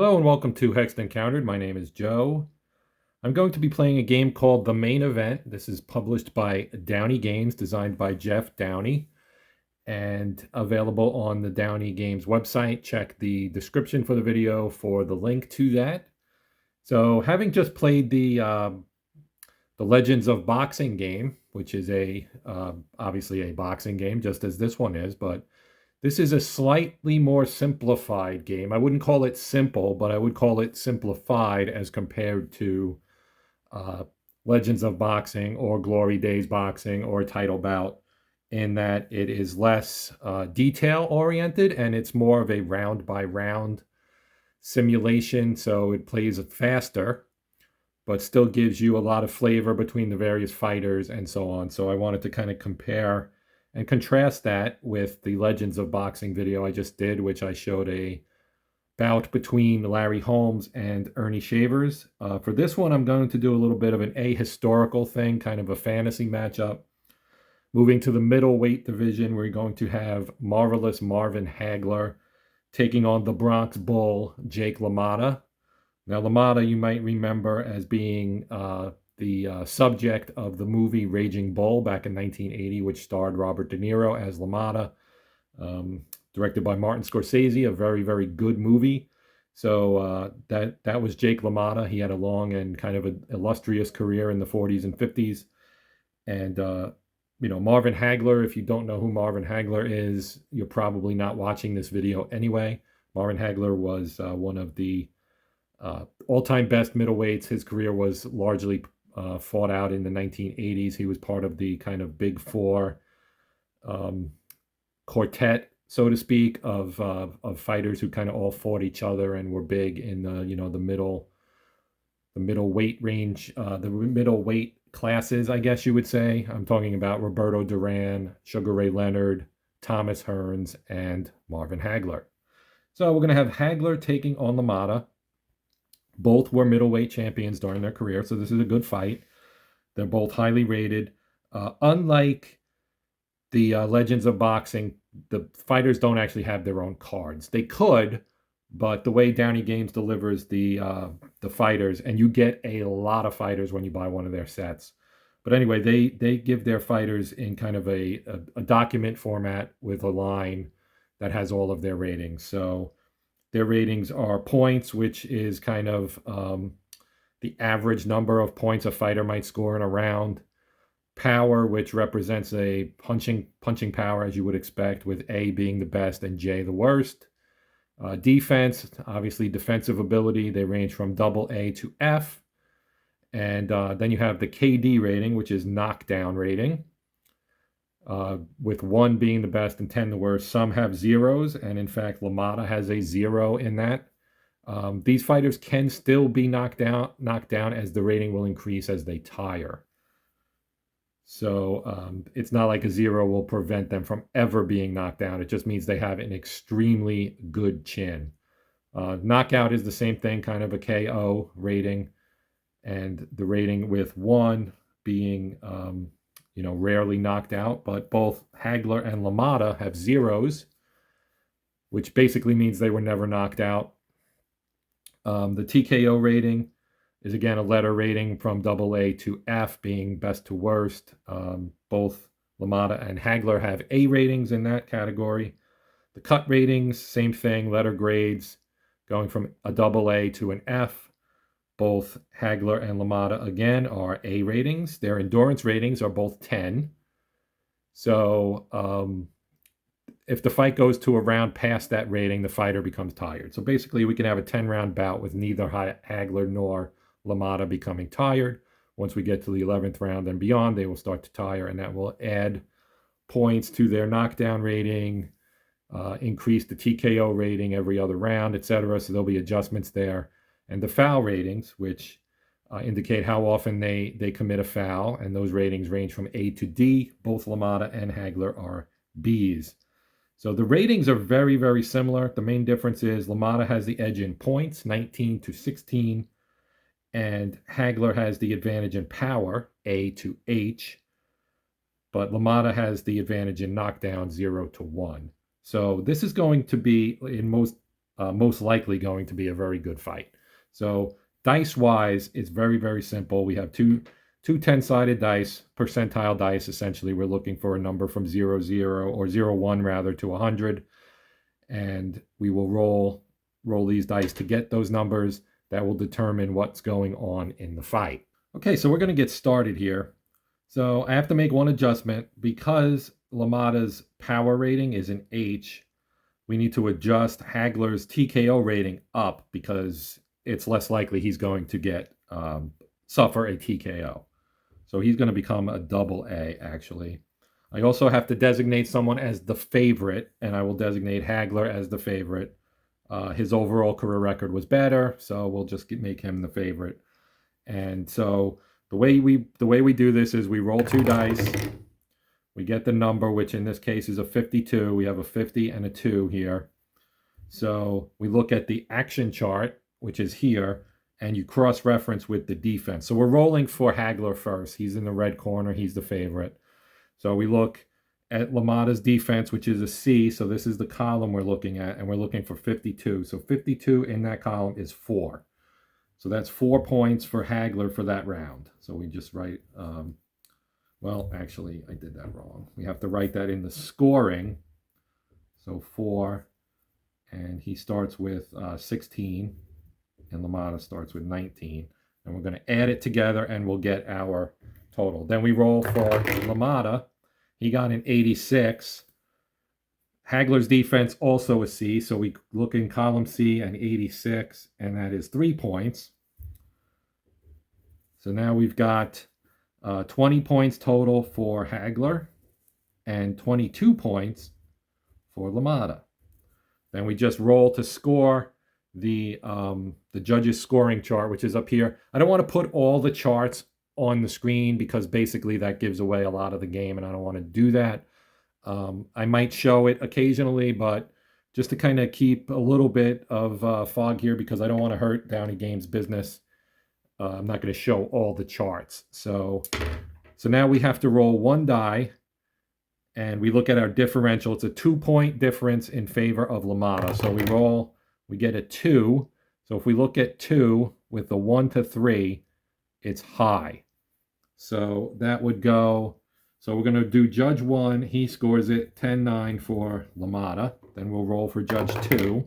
Hello and welcome to Hexed Encountered. My name is Joe. I'm going to be playing a game called The Main Event. This is published by Downey Games, designed by Jeff Downey, and available on the Downey Games website. Check the description for the video for the link to that. So having just played the Legends of Boxing game, which is obviously a boxing game, just as this one is, but this is a slightly more simplified game. I wouldn't call it simple, but I would call it simplified as compared to uh, Legends of Boxing or Glory Days Boxing or Title Bout, in that it is less detail oriented and it's more of a round by round simulation. So it plays faster, but still gives you a lot of flavor between the various fighters and so on. So I wanted to kind of compare and contrast that with the Legends of Boxing video I just did, which I showed a bout between Larry Holmes and Ernie Shavers. For this one, I'm going to do a little bit of an ahistorical thing, kind of a fantasy matchup. Moving to the middleweight division, we're going to have marvelous Marvin Hagler taking on the Bronx Bull, Jake LaMotta. Now, LaMotta, you might remember as being the subject of the movie Raging Bull back in 1980, which starred Robert De Niro as LaMotta, directed by Martin Scorsese, a very, very good movie. So that was Jake LaMotta. He had a long and kind of an illustrious career in the 40s and 50s. And, Marvin Hagler, if you don't know who Marvin Hagler is, you're probably not watching this video anyway. Marvin Hagler was one of the all-time best middleweights. His career was largely fought out in the 1980s. He was part of the kind of big four quartet, so to speak, of fighters who kind of all fought each other and were big in the middleweight range, the middleweight classes, I guess you would say. I'm talking about Roberto Duran, Sugar Ray Leonard, Thomas Hearns, and Marvin Hagler. So we're going to have Hagler taking on LaMotta. Both were middleweight champions during their career, so this is a good fight. They're both highly rated. Unlike the Legends of Boxing, the fighters don't actually have their own cards. They could, but the way Downey Games delivers the fighters, and you get a lot of fighters when you buy one of their sets. But anyway, they give their fighters in kind of a document format with a line that has all of their ratings. So their ratings are points, which is kind of the average number of points a fighter might score in a round. Power, which represents a punching power, as you would expect, with A being the best and J the worst. Defense, obviously defensive ability, they range from AA to F. And then you have the KD rating, which is knockdown rating. With 1 being the best and 10 the worst. Some have zeros, and in fact, LaMotta has a 0 in that. These fighters can still be knocked down as the rating will increase as they tire. So it's not like a 0 will prevent them from ever being knocked down. It just means they have an extremely good chin. Knockout is the same thing, kind of a KO rating, and the rating with 1 being rarely knocked out, but both Hagler and LaMotta have 0s, which basically means they were never knocked out. The TKO rating is again a letter rating from AA to F, being best to worst. Both LaMotta and Hagler have A ratings in that category. The cut ratings, same thing, letter grades, going from a AA to an F. Both Hagler and LaMotta, again, are A ratings. Their endurance ratings are both 10. So if the fight goes to a round past that rating, the fighter becomes tired. So basically, we can have a 10-round bout with neither Hagler nor LaMotta becoming tired. Once we get to the 11th round and beyond, they will start to tire, and that will add points to their knockdown rating, increase the TKO rating every other round, etc. So there'll be adjustments there. And the foul ratings, which indicate how often they commit a foul, and those ratings range from A to D. Both LaMotta and Hagler are Bs. So the ratings are very, very similar. The main difference is LaMotta has the edge in points, 19 to 16, and Hagler has the advantage in power, A to H, but LaMotta has the advantage in knockdown, 0 to 1. So this is going to be, in most most likely going to be a very good fight. So dice-wise, it's very, very simple. We have two 10-sided dice, percentile dice. Essentially, we're looking for a number from 0, 0, or 0, 1 rather, to 100. And we will roll these dice to get those numbers. That will determine what's going on in the fight. Okay, so we're going to get started here. So I have to make one adjustment. Because LaMotta's power rating is an H, we need to adjust Hagler's TKO rating up because it's less likely he's going to get suffer a TKO. So he's going to become a double A, actually. I also have to designate someone as the favorite, and I will designate Hagler as the favorite. His overall career record was better, so we'll just make him the favorite. And so the way we do this is we roll 2 dice. We get the number, which in this case is a 52. We have a 50 and a 2 here. So we look at the action chart, which is here, and you cross-reference with the defense. So we're rolling for Hagler first. He's in the red corner. He's the favorite. So we look at LaMotta's defense, which is a C. So this is the column we're looking at, and we're looking for 52. So 52 in that column is 4. So that's 4 points for Hagler for that round. So we just write, well, actually, I did that wrong. We have to write that in the scoring. So 4, and he starts with 16, and LaMotta starts with 19. And we're going to add it together, and we'll get our total. Then we roll for LaMotta. He got an 86. Hagler's defense also a C, so we look in column C and 86, and that is 3 points. So now we've got 20 points total for Hagler and 22 points for LaMotta. Then we just roll to score the judges' scoring chart, which is up here. I don't want to put all the charts on the screen because basically that gives away a lot of the game, and I don't want to do that. I might show it occasionally, but just to kind of keep a little bit of fog here because I don't want to hurt Downey Games' business. I'm not going to show all the charts. So now we have to roll 1 die, and we look at our differential. It's a 2-point difference in favor of LaMotta. So we roll, we get a 2. So if we look at 2 with the 1 to 3, it's high. So that would go, so we're going to do Judge 1. He scores it 10-9 for LaMotta. Then we'll roll for Judge 2.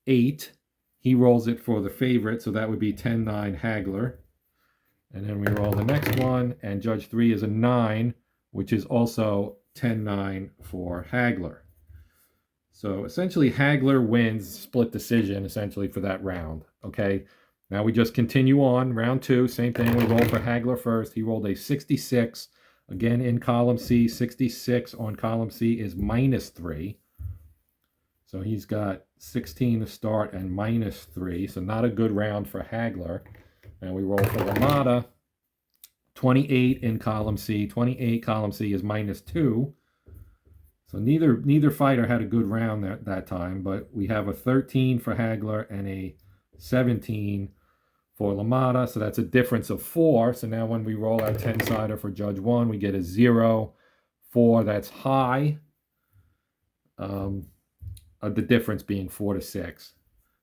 8. He rolls it for the favorite, so that would be 10-9 Hagler. And then we roll the next one, and Judge 3 is a 9, which is also 10-9 for Hagler. So essentially Hagler wins split decision essentially for that round. Okay, now we just continue on. Round 2, same thing. We roll for Hagler first. He rolled a 66. Again in column C. 66 on column C is -3. So he's got 16 to start and -3. So not a good round for Hagler. And we roll for LaMotta. 28 in column C. 28 column C is -2. So neither fighter had a good round that time, but we have a 13 for Hagler and a 17 for LaMotta. So that's a difference of 4. So now when we roll our 10-sider for Judge 1, we get a 0, 4. That's high. The difference being 4 to 6.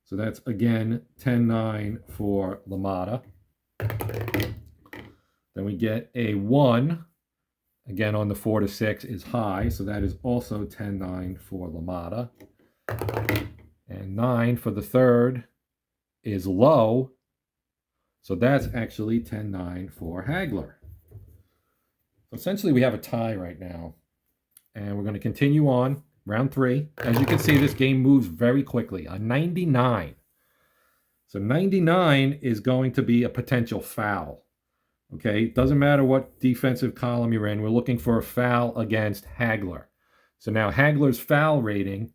So that's, again, 10-9 for LaMotta. Then we get a 1. Again, on the 4 to 6 is high. So that is also 10-9 for LaMotta. And 9 for the third is low. So that's actually 10-9 for Hagler. So essentially, we have a tie right now. And we're going to continue on. Round 3. As you can see, this game moves very quickly. A 99. So 99 is going to be a potential foul. Okay, it doesn't matter what defensive column you're in. We're looking for a foul against Hagler. So now Hagler's foul rating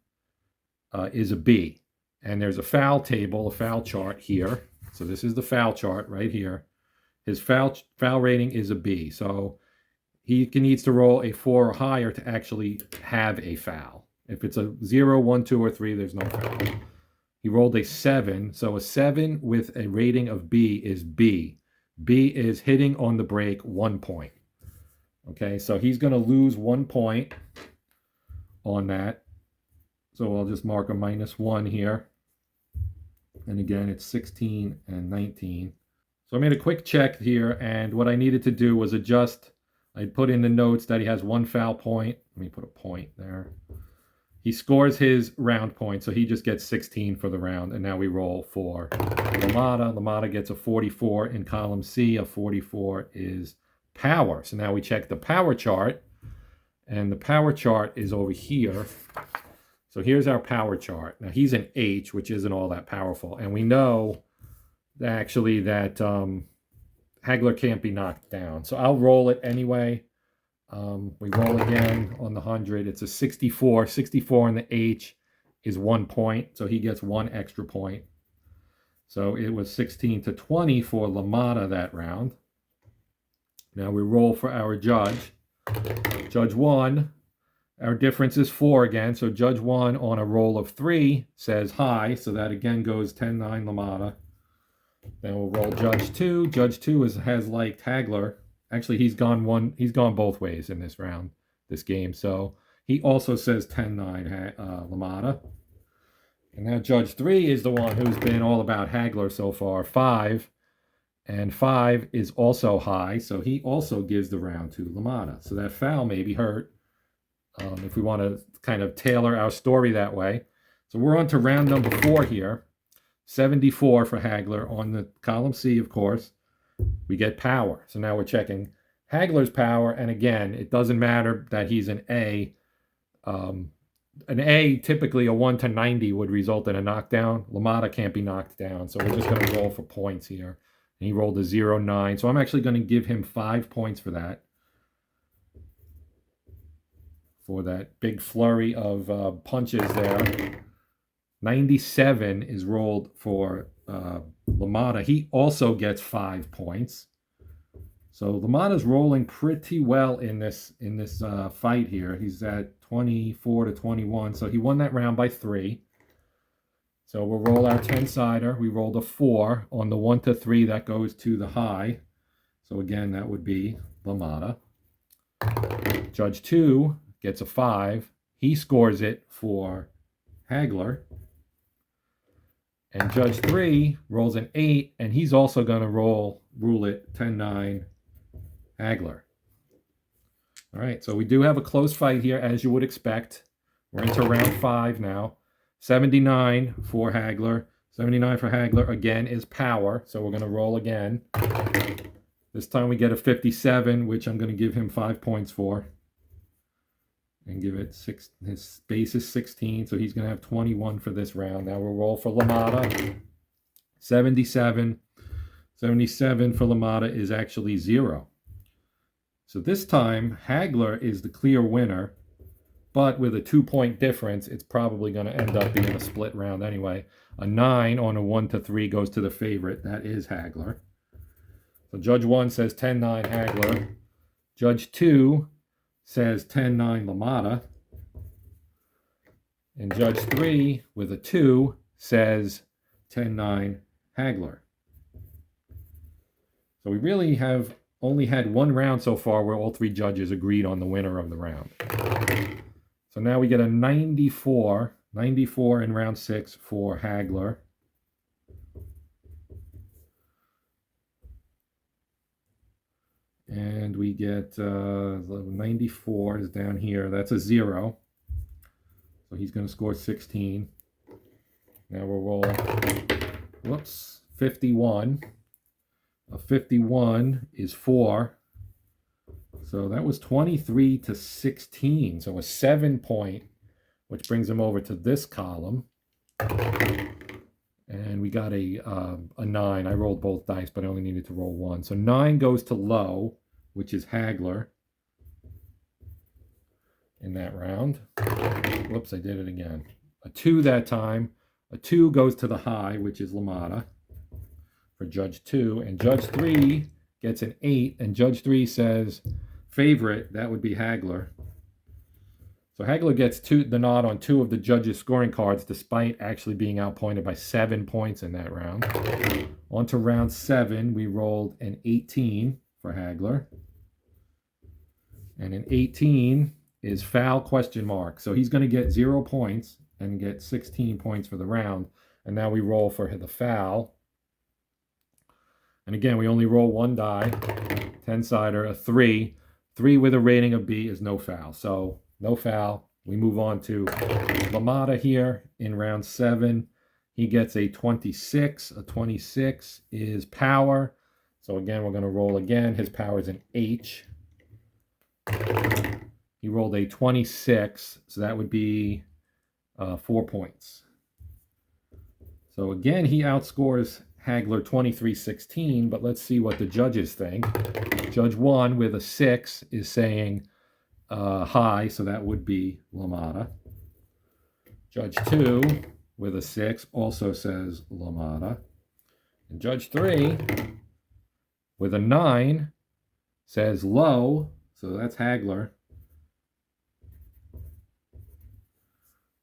is a B. And there's a foul table, a foul chart here. So this is the foul chart right here. His foul rating is a B. So he needs to roll a 4 or higher to actually have a foul. If it's a 0, 1, 2, or 3, there's no foul. He rolled a 7. So a 7 with a rating of B is B. B is hitting on the break 1 point. Okay, so he's going to lose 1 point on that. So I'll just mark a -1 here. And again, it's 16 and 19. So I made a quick check here, and what I needed to do was adjust. I put in the notes that he has 1 foul point. Let me put a point there. He scores his round point, so he just gets 16 for the round. And now we roll for LaMotta. LaMotta gets a 44 in column C. A 44 is power. So now we check the power chart, and the power chart is over here. So here's our power chart. Now he's an H, which isn't all that powerful. And we know that actually that Hagler can't be knocked down. So I'll roll it anyway. We roll again on the 100. It's a 64. 64 in the H is 1 point. So he gets 1 extra point. So it was 16 to 20 for LaMotta that round. Now we roll for our judge. Judge 1. Our difference is 4 again. So judge 1 on a roll of 3 says high. So that again goes 10-9 LaMotta. Then we'll roll judge 2. Judge 2 has liked Hagler. Actually, he's gone both ways in this round, this game. So he also says 10-9 LaMotta. And now judge 3 is the one who's been all about Hagler so far, 5. And 5 is also high, so he also gives the round to LaMotta. So that foul maybe hurt, if we want to kind of tailor our story that way. So we're on to round number 4 here. 74 for Hagler on the column C, of course. We get power. So now we're checking Hagler's power. And again, it doesn't matter that he's an A. An A, typically a 1 to 90 would result in a knockdown. LaMotta can't be knocked down. So we're just going to roll for points here. And he rolled a 0-9. So I'm actually going to give him 5 points for that. For that big flurry of punches there. 97 is rolled for LaMotta. He also gets 5 points. So LaMotta's rolling pretty well in this fight here. He's at 24 to 21. So he won that round by 3. So we'll roll our 10-sider. We rolled a 4 on the 1 to 3. That goes to the high. So again, that would be LaMotta. Judge 2 gets a 5. He scores it for Hagler. And Judge 3 rolls an 8, and he's also going to rule it 10-9 Hagler. All right, so we do have a close fight here, as you would expect. We're into round 5 now. 79 for Hagler. 79 for Hagler, again, is power, so we're going to roll again. This time we get a 57, which I'm going to give him 5 points for. And give it 6. His base is 16, so he's going to have 21 for this round. Now we'll roll for LaMotta. 77. 77 for LaMotta is actually 0. So this time, Hagler is the clear winner, but with a 2-point difference, it's probably going to end up being a split round anyway. A 9 on a 1 to 3 goes to the favorite. That is Hagler. So Judge 1 says 10-9 Hagler. Judge 2 says 10-9 LaMotta. And Judge 3 with a 2 says 10-9 Hagler. So we really have only had 1 round so far where all 3 judges agreed on the winner of the round. So now we get a 94 in round 6 for Hagler. And we get 94 is down here. That's a 0. So he's going to score 16. Now we'll roll, 51. A 51 is 4. So that was 23 to 16. So a 7-point, which brings him over to this column. And we got a 9. I rolled both dice, but I only needed to roll 1. So 9 goes to low, which is Hagler in that round. Whoops, I did it again. A 2 that time. A 2 goes to the high, which is LaMotta for Judge 2. And Judge 3 gets an 8. And Judge 3 says favorite. That would be Hagler. So Hagler gets the nod on 2 of the judges' scoring cards, despite actually being outpointed by 7 points in that round. On to round 7, we rolled an 18 for Hagler. And an 18 is foul ? So he's going to get 0 points and get 16 points for the round. And now we roll for the foul. And again, we only roll one die, 10-sider, a 3. 3 with a rating of B is no foul. So no foul. We move on to LaMotta here in round 7. He gets a 26. A 26 is power. So again, we're going to roll again. His power is an H. He rolled a 26, so that would be 4 points. So again, he outscores Hagler 23-16, but let's see what the judges think. Judge 1 with a 6 is saying high, so that would be LaMotta. Judge 2 with a 6 also says LaMotta. And Judge 3 with a 9 says low, so that's Hagler.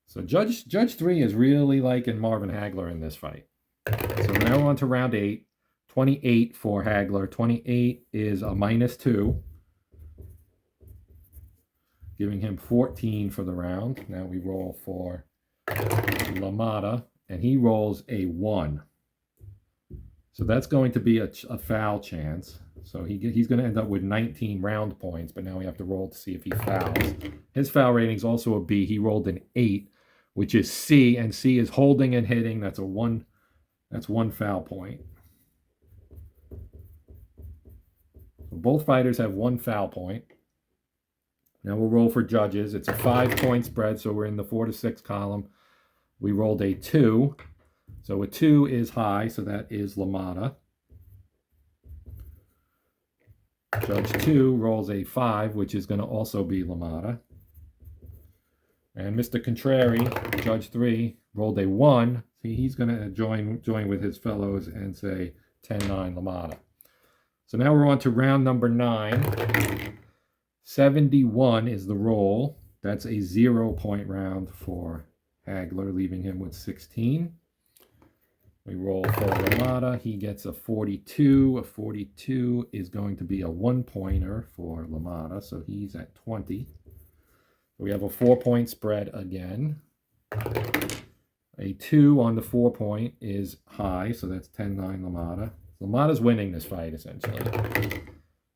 So Judge 3 is really liking Marvin Hagler in this fight. So now we're on to round 8. 28 for Hagler. 28 is a -2, giving him 14 for the round. Now we roll for LaMotta, and he rolls a 1. So that's going to be a foul chance. So he's going to end up with 19 round points, but now we have to roll to see if he fouls. His foul rating is also a B. He rolled an 8, which is C, and C is holding and hitting. That's a 1. That's 1 foul point. So both fighters have 1 foul point. Now we'll roll for judges. It's a 5-point spread, so we're in the 4 to 6 column. We rolled a 2. So a 2 is high, so that is LaMotta. Judge 2 rolls a 5, which is going to also be LaMotta. And Mr. Contrary, Judge 3, rolled a 1. See, he's going to join with his fellows and say 10-9 LaMotta. So now we're on to round number 9. 71 is the roll. That's a 0-point round for Hagler, leaving him with 16. We roll for LaMotta. He gets a 42. A 42 is going to be a 1-pointer for LaMotta, so he's at 20. We have a 4-point spread again. A 2 on the 4-point is high, so that's 10-9 LaMotta. LaMotta's winning this fight, essentially.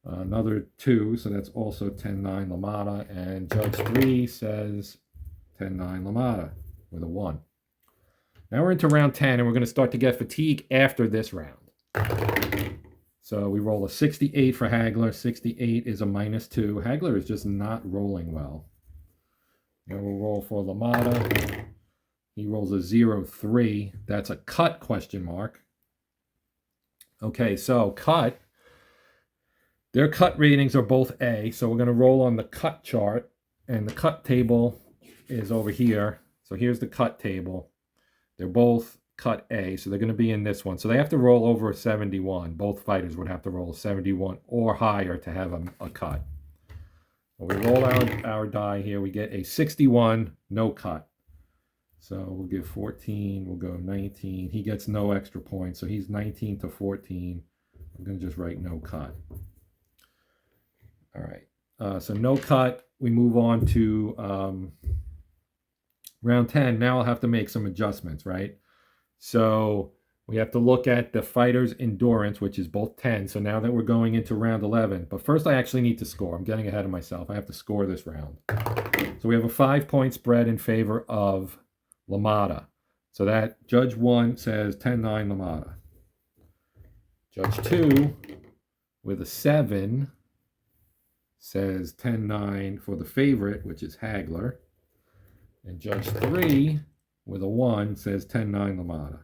Another 2, so that's also 10-9 LaMotta. And Judge 3 says 10-9 LaMotta with a 1. Now we're into round 10, and we're going to start to get fatigue after this round. So we roll a 68 for Hagler. 68 is a -2. Hagler is just not rolling well. Now we'll roll for LaMotta. He rolls a 0-3. That's a cut, question mark. Okay, so cut. Their cut ratings are both A, so we're going to roll on the cut chart, and the cut table is over here. So here's the cut table. They're both cut A, so they're going to be in this one. So they have to roll over a 71. Both fighters would have to roll a 71 or higher to have a cut. Well, we roll our die here. We get a 61, no cut. So we'll give 14. We'll go 19. He gets no extra points, so he's 19 to 14. I'm going to just write no cut. All right. So no cut. We move on to round 10. Now I'll have to make some adjustments, right? So we have to look at the fighter's endurance, which is both 10. So now that we're going into round 11. But first I actually need to score. I'm getting ahead of myself. I have to score this round. So we have a 5-point spread in favor of LaMotta. So that Judge 1 says 10-9 LaMotta. Judge 2 with a 7 says 10-9 for the favorite, which is Hagler. And Judge 3 with a 1 says 10-9 LaMotta.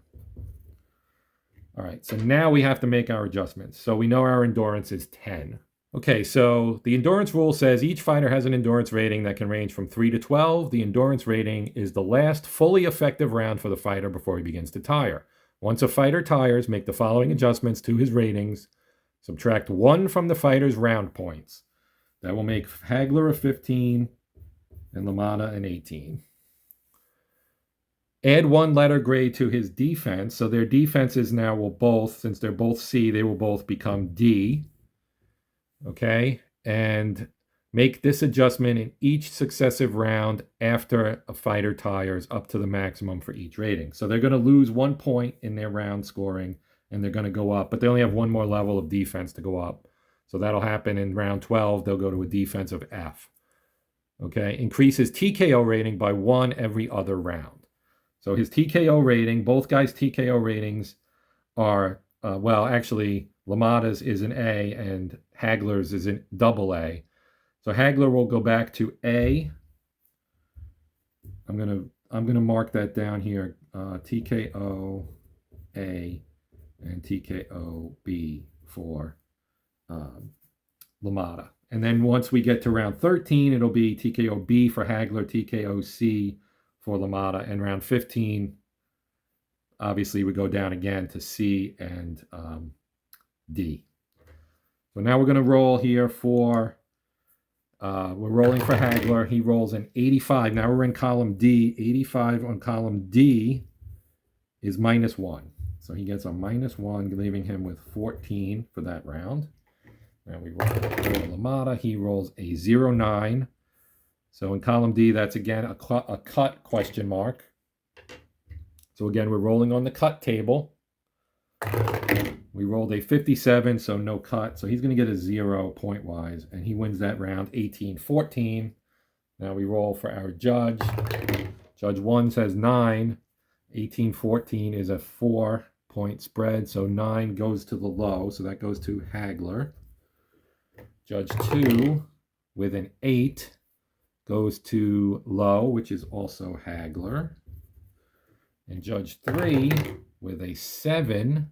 All right, so now we have to make our adjustments. So we know our endurance is 10. Okay, so the endurance rule says each fighter has an endurance rating that can range from 3 to 12. The endurance rating is the last fully effective round for the fighter before he begins to tire. Once a fighter tires, make the following adjustments to his ratings. Subtract 1 from the fighter's round points. That will make Hagler a 15 and LaMotta an 18. Add 1 letter grade to his defense. So their defenses now will both, since they're both C, they will both become D. Okay, and Make this adjustment in each successive round after a fighter tires up to the maximum for each rating. So they're going to lose 1 point in their round scoring, and they're going to go up, but they only have one more level of defense to go up. So that'll happen in round 12. They'll go to a defense of F. Okay, increases TKO rating by 1 every other round. So his TKO rating, both guys' TKO ratings are, well, actually, LaMotta's is an A and Hagler's is an AA. So Hagler will go back to A. I'm gonna mark that down here. TKO A and TKO B for LaMotta. And then once we get to round 13, it'll be TKO B for Hagler, TKO C for LaMotta, and round 15, obviously, we go down again to C and D. So now we're going to roll here for, we're rolling for Hagler. He rolls an 85. Now we're in column D. 85 on column D is -1. So he gets a -1, leaving him with 14 for that round. Now we roll for LaMotta. He rolls a 0-9. So in column D, that's again a cut question mark. So again, we're rolling on the cut table. We rolled a 57, so no cut. So he's going to get a 0 point-wise, and he wins that round 18-14. Now we roll for our judge. Judge 1 says 9. 18-14 is a 4-point spread, so 9 goes to the low, so that goes to Hagler. Judge 2 with an 8 goes to low, which is also Hagler. And Judge 3 with a 7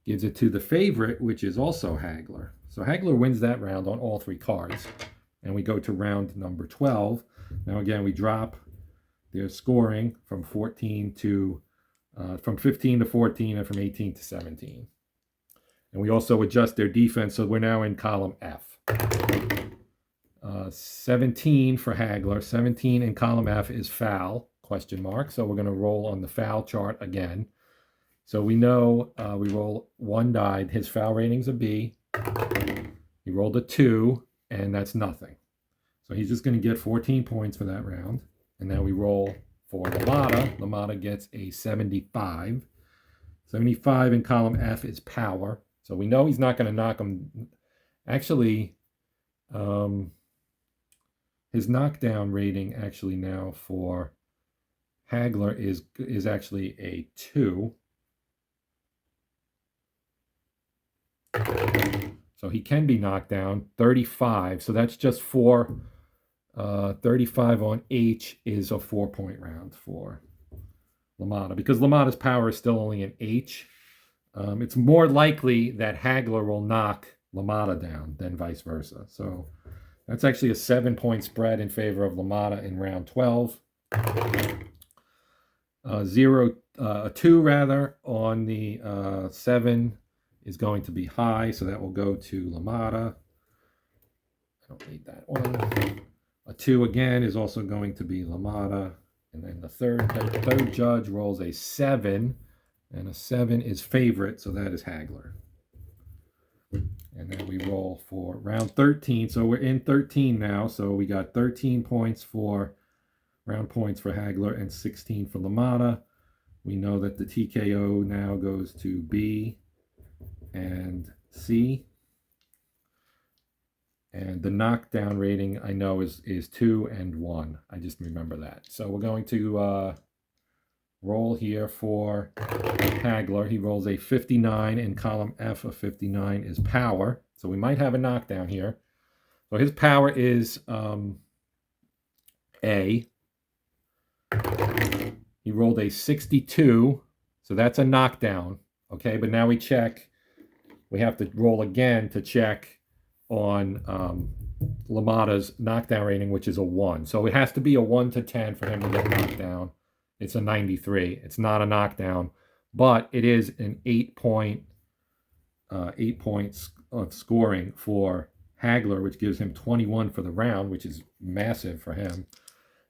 gives it to the favorite, which is also Hagler. So Hagler wins that round on all 3 cards. And we go to round number 12. Now again, we drop their scoring from 14 to from 15 to 14 and from 18 to 17. And we also adjust their defense, so we're now in column F. 17 for Hagler. 17 in column F is foul, question mark. So we're going to roll on the foul chart again. So we know we roll 1 die. His foul rating's a B. He rolled a 2, and that's nothing. So he's just going to get 14 points for that round. And now we roll for LaMotta. LaMotta gets a 75. 75 in column F is power. So we know he's not going to knock him. Actually, his knockdown rating actually now for Hagler is actually a 2. So he can be knocked down. 35. So that's just 4. 35 on H is a 4-point round for LaMotta, because LaMotta's power is still only an H. It's more likely that Hagler will knock LaMotta down than vice versa. So that's actually a 7-point spread in favor of LaMotta in round 12. 2 rather on the 7 is going to be high, so that will go to LaMotta. I don't need that one. A 2 again is also going to be LaMotta. And then the third judge rolls a 7, and a 7 is favorite, so that is Hagler. And then we roll for round 13. So we're in 13 now. So we got 13 points for round points for Hagler and 16 for LaMotta. We know that the TKO now goes to B and C. And the knockdown rating I know is 2 and 1. I just remember that. So we're going to roll here for Hagler. He rolls a 59 in column F of 59 is power. So we might have a knockdown here. So his power is A. He rolled a 62. So that's a knockdown. Okay, but now we check. We have to roll again to check on LaMotta's knockdown rating, which is a 1. So it has to be a 1 to 10 for him to get knocked down. It's a 93. It's not a knockdown, but it is an 8 points of scoring for Hagler, which gives him 21 for the round, which is massive for him.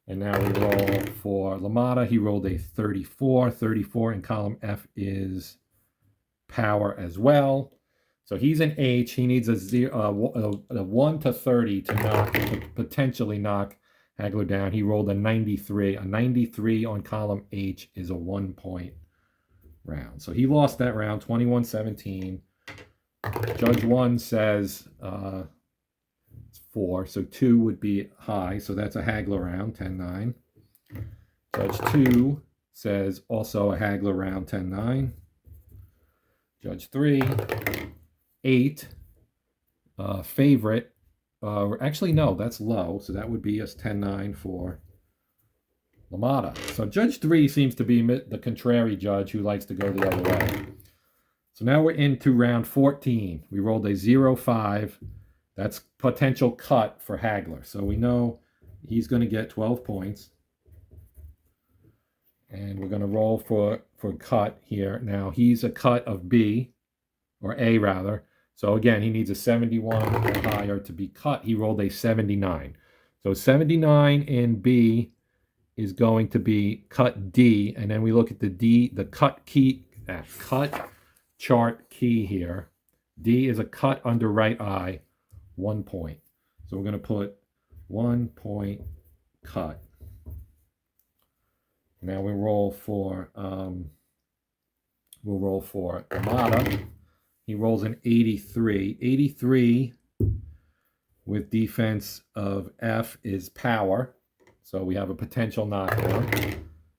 And now we roll for LaMotta. He rolled a 34. 34 in column F is power as well. So he's an H. He needs a 1 to 30 to potentially knock Hagler down. He rolled a 93. A 93 on column H is a 1-point round. So he lost that round, 21-17. Judge 1 says it's 4, so 2 would be high. So that's a Hagler round, 10-9. Judge 2 says also a Hagler round, 10-9. Judge 3, 8, favorite. Actually, no, that's low. So that would be a 10-9 for LaMotta. So Judge 3 seems to be the contrary judge who likes to go the other way. So now we're into round 14. We rolled a 0-5. That's potential cut for Hagler. So we know he's going to get 12 points. And we're going to roll for cut here. Now he's a cut of B, or A rather. So again, he needs a 71 or higher to be cut. He rolled a 79. So 79 in B is going to be cut D. And then we look at the D, the cut key, cut chart key here. D is a cut under right eye, 1 point. So we're going to put 1 point cut. Now we'll roll for LaMotta. He rolls an 83. 83 with defense of F is power. So we have a potential knockdown.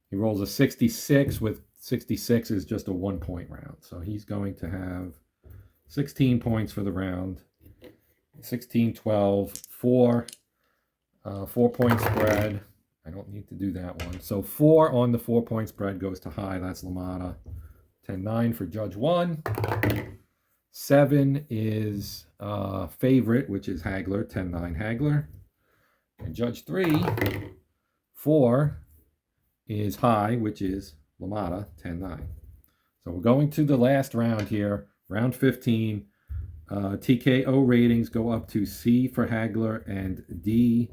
He rolls a 66 with 66 is just a 1-point round. So he's going to have 16 points for the round. 16-12, 4-point spread. I don't need to do that one. So 4 on the 4-point spread goes to high. That's LaMotta. 10-9 for Judge 1. 7 is favorite, which is Hagler. 10-9 Hagler. And Judge 3, 4 is high, which is LaMotta. 10-9. So we're going to the last round here. Round 15. TKO ratings go up to C for Hagler and D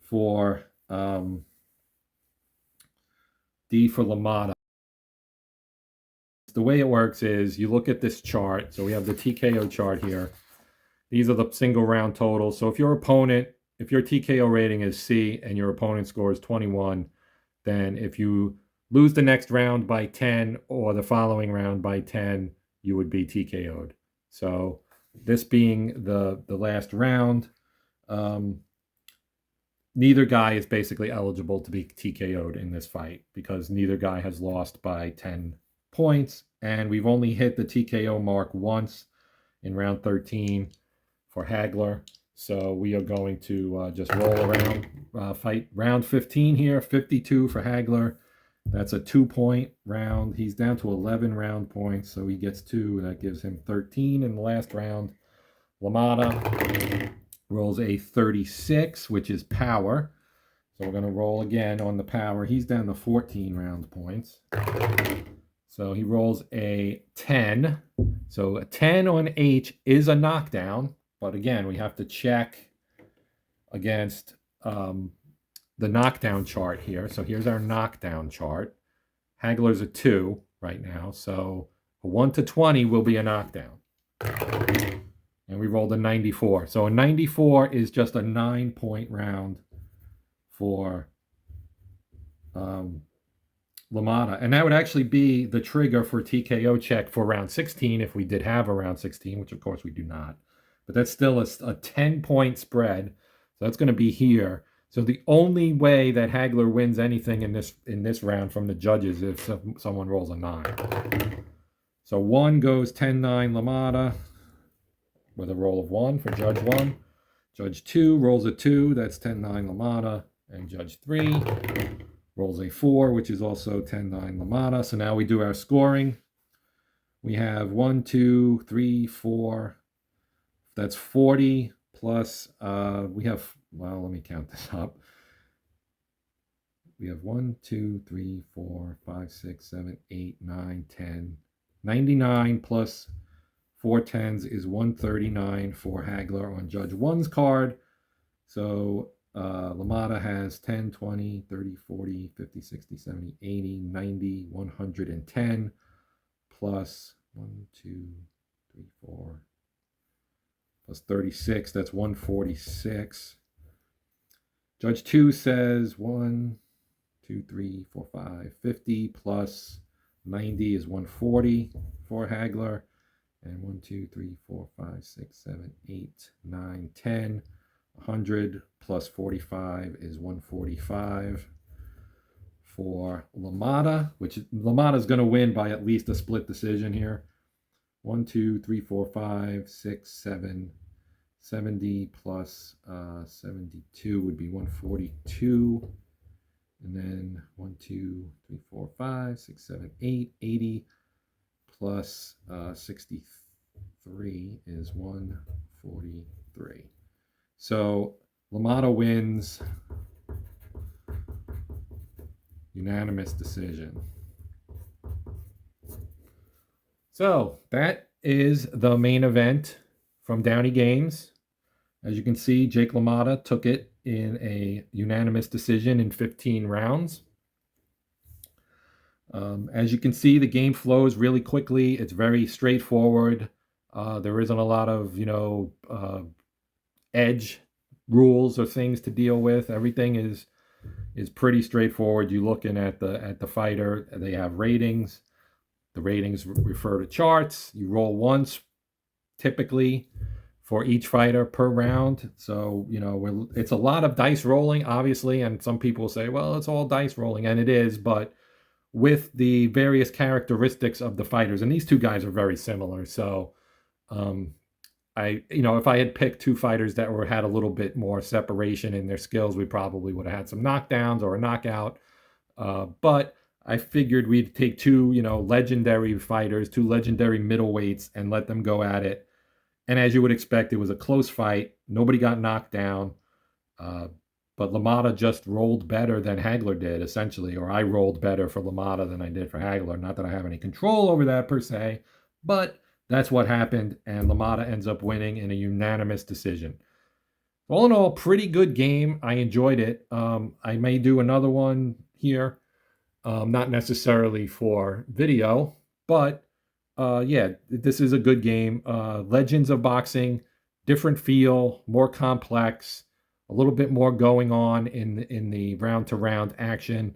for LaMotta. The way it works is you look at this chart. So we have the TKO chart here. These are the single round totals. So if your TKO rating is C and your opponent scores 21, then if you lose the next round by 10 or the following round by 10, you would be TKO'd. So this being the last round, neither guy is basically eligible to be TKO'd in this fight because neither guy has lost by 10 points. And we've only hit the TKO mark once in round 13 for Hagler. So we are going to just roll around, fight round 15 here, 52 for Hagler. That's a 2-point round. He's down to 11 round points, so he gets 2. That gives him 13 in the last round. LaMotta rolls a 36, which is power. So we're going to roll again on the power. He's down to 14 round points. So he rolls a 10. So a 10 on H is a knockdown. But again, we have to check against the knockdown chart here. So here's our knockdown chart. Hagler's a 2 right now. So a 1 to 20 will be a knockdown. And we rolled a 94. So a 94 is just a 9-point round for LaMotta. And that would actually be the trigger for TKO check for round 16 if we did have a round 16, which of course we do not. But that's still a 10-point spread. So that's going to be here. So the only way that Hagler wins anything in this round from the judges is if someone rolls a 9. So 1 goes 10-9 LaMotta with a roll of 1 for Judge 1. Judge 2 rolls a 2. That's 10-9 LaMotta. And Judge 3 rolls a 4, which is also 10-9 LaMotta. So now we do our scoring. We have 1, 2, 3, 4. That's 40 plus, we have, well, let me count this up. We have 1, 2, 3, 4, 5, 6, 7, 8, 9, 10. 99 plus 4 10s is 139 for Hagler on Judge 1's card. So LaMotta has 10, 20, 30, 40, 50, 60, 70, 80, 90, 110 plus 1, 2, 3, 4 plus 36, that's 146. Judge 2 says 1, 2, 3, 4, 5, 50 plus 90 is 140 for Hagler. And 1, 2, 3, 4, 5, 6, 7, 8, 9, 10. 100 plus 45 is 145 for LaMotta, which LaMotta is going to win by at least a split decision here. 1, 2, 3, 4, 5, 6, 7, 70 plus 72 would be 142. And then 1, 2, 3, 4, 5, 6, 7, 8, 80 plus 63 is 143. So LaMotta wins unanimous decision. So that is the main event from Downey Games. As you can see, Jake LaMotta took it in a unanimous decision in 15 rounds. As you can see, the game flows really quickly. It's very straightforward. There isn't a lot of, edge rules or things to deal with. Everything is pretty straightforward. You're looking at the fighter. They have ratings. The ratings refer to charts. You roll once, typically, for each fighter per round. So, it's a lot of dice rolling, obviously. And some people say, well, it's all dice rolling, and it is, but with the various characteristics of the fighters, and these two guys are very similar. So, if I had picked two fighters that had a little bit more separation in their skills, we probably would have had some knockdowns or a knockout. But I figured we'd take two, legendary fighters, two legendary middleweights, and let them go at it. And as you would expect, it was a close fight. Nobody got knocked down. But LaMotta just rolled better than Hagler did, essentially, or I rolled better for LaMotta than I did for Hagler. Not that I have any control over that per se, but that's what happened, and LaMotta ends up winning in a unanimous decision. All in all, pretty good game. I enjoyed it. I may do another one here, not necessarily for video, but this is a good game. Legends of Boxing, different feel, more complex, a little bit more going on in the round to round action.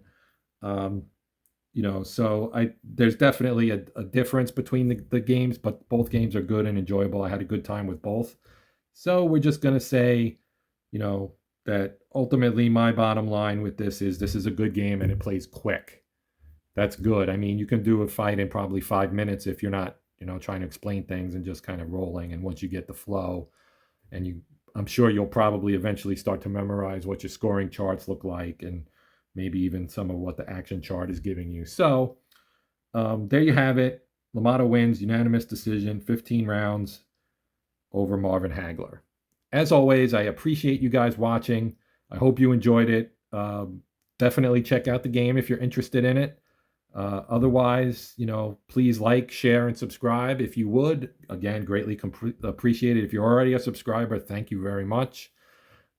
So there's definitely a difference between the games, but both games are good and enjoyable. I had a good time with both. So we're just going to say, that ultimately my bottom line with this is a good game and it plays quick. That's good. I mean, you can do a fight in probably 5 minutes if you're not, trying to explain things and just kind of rolling. And once you get the flow, and I'm sure you'll probably eventually start to memorize what your scoring charts look like, and maybe even some of what the action chart is giving you. So there you have it. LaMotta wins, unanimous decision, 15 rounds over Marvin Hagler. As always, I appreciate you guys watching. I hope you enjoyed it. Definitely check out the game if you're interested in it. Otherwise, please like, share, and subscribe if you would. Again, greatly appreciate it. If you're already a subscriber, thank you very much.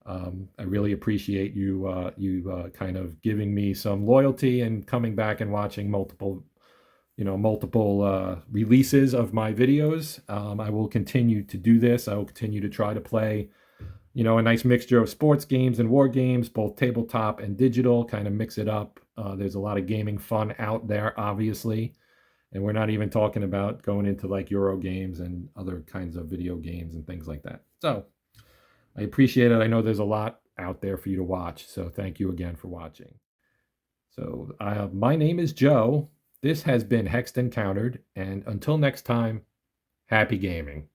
I really appreciate you kind of giving me some loyalty and coming back and watching multiple releases of my videos. I will continue to do this. I will continue to try to play, a nice mixture of sports games and war games, both tabletop and digital, kind of mix it up. There's a lot of gaming fun out there, obviously. And we're not even talking about going into like Euro games and other kinds of video games and things like that. So I appreciate it. I know there's a lot out there for you to watch. So thank you again for watching. So my name is Joe. This has been Hexed Encountered. And until next time, happy gaming.